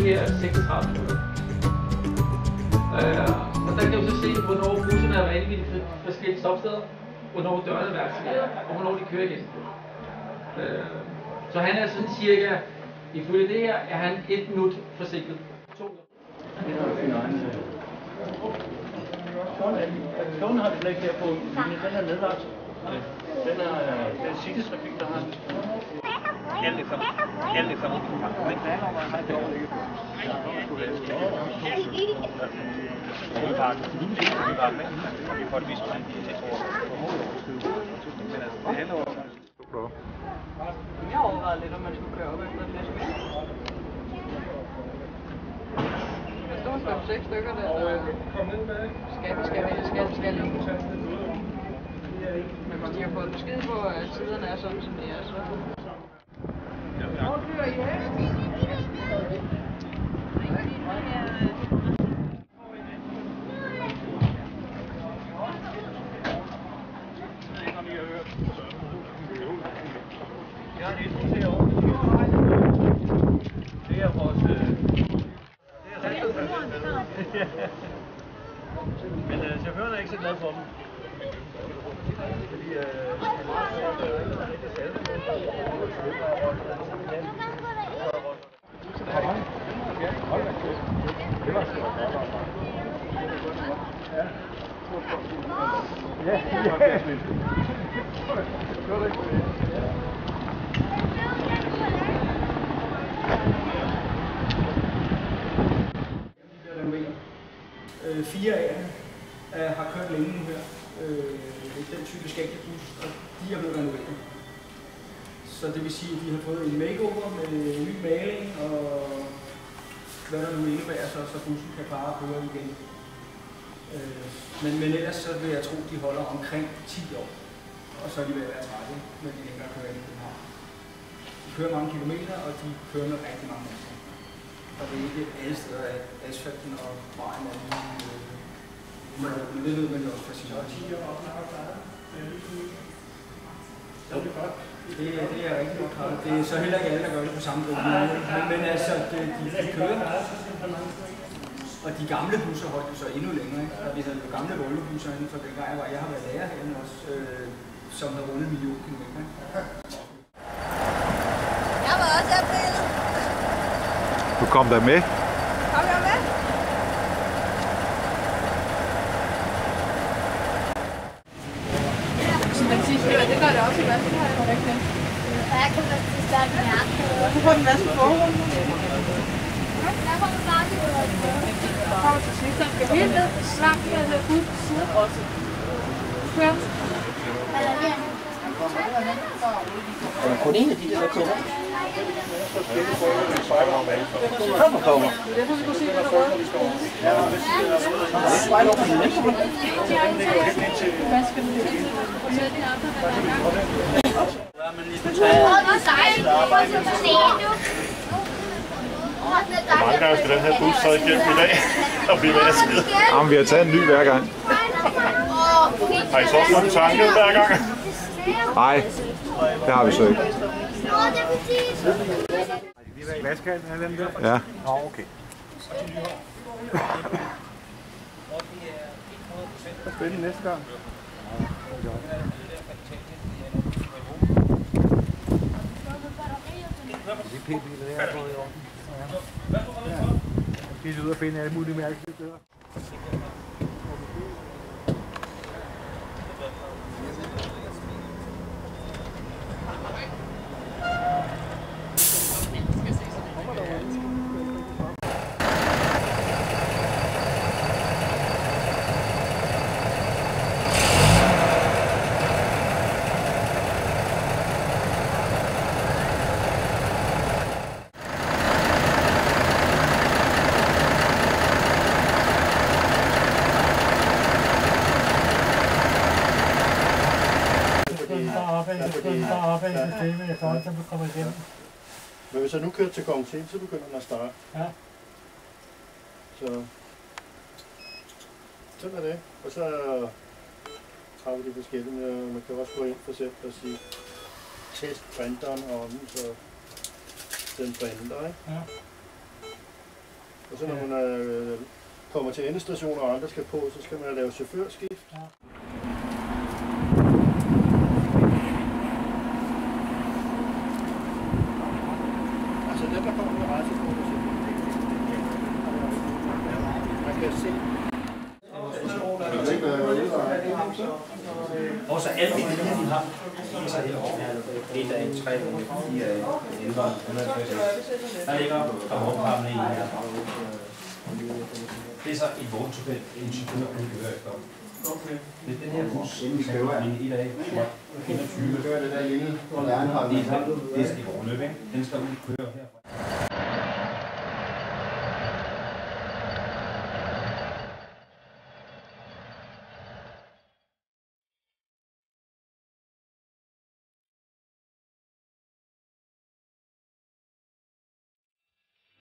her 36 minutter. Og der kan du så se, hvornår busserne er vanvittigt forskellige stopsteder, hvornår dørene er aktiveret, og hvornår de kører igen. Så han er sådan cirka, ifølge det her, er han 1 minut forsinket. Togen har vi slet ikke her på linjen, den er nedlagt. Den er Citytrafik, der har den. Gæld ikke sammen. Men der er over, har det over ikke. Hovedparken. Vi får det vist på jeg overvejede lidt, om man skulle køre op efter en flaske vand. Der står 6 stykker der, skal ikke. Men hvis de har fået besked på, at tiderne er sådan, som de er, så... Overfører I hest? Jeg har et til over. Det er vores... Det er men chaufføren er ikke så glad for dem. Fordi Fire af dem har kørt længe nu her. Den type Scania-bus, og de er blevet renoveret. Så det vil sige, at de har fået en makeover med ny maling og hvad der nu indebærer, så bussen kan bare køre igen. Men ellers så vil jeg tro, at de holder omkring 10 år, og så er de ved at være trætte, når de længere kører ind i København. De kører mange kilometer, og de kører med rigtig mange mennesker. Og det er ikke alle steder, at asfalten og vejen er lige. Men det ved man jo også fra sin år. Det er rigtig godt klaret. Det er så heller ikke alle, der gør det på samme måde. Men altså, de kører. Og de gamle busser holdt jo så endnu længere. Ikke? Og vi havde jo gamle Volvo-busser inden for dengang, hvor jeg har været lærer herinde også, som har rundet millionkilometer. Jeg var også her billedet. Du kom der med? Kom jeg med? Det gør det også i vasken, har jeg ikke det. Ja, jeg kan vaske det stærkt i hjertet. Så får den vasken forhånd. Der kommer bare til det. Der kommer til sidst. Den skal helt ned, slank med bud på siden. Kør. Er der kun en af de der kunder? Kom og kommer. Det er derfor, vi skulle se, hvad der rød. Det er bare lov for den næste. Hvad skal du til? Og så er de andre, der er i gang. Hvor mange gange skal den her bus så igennem i dag og blive vasket? Jamen, vi har taget en ny hver gang. Har I så også fået tanket hver gang? Nej, det har vi så ikke. Vaskehallen er den der? Ja. Nå, okay. Så spændende næste gang. De p-biler der er gået i orden. Ja. De er ude og finde alle mulige mærkelige steder. Men hvis jeg nu kører til Kongens, så begynder den at starte. Ja. Så sådan er det. Og så trækker de forskellige. Man kan også gå ind for selv og sige test printeren om, så den printer, ikke? Ja. Og så når man kommer til endestationer og andre skal på, så skal man lave chaufførskift. Altså den der kommer med rejsekortet, man kan se. Og så alle de linjer, de har, så et af en 3, 4 af 11, 160. Der ligger rapportparmene i her. Det er så et vogntopel, en chauffør, han kører efter. Det er den her bus, som kører i dag, 21. Det er det der lille, hvor læreren har den. Det er i vognløb, ikke? Den skal ud og køre herfra.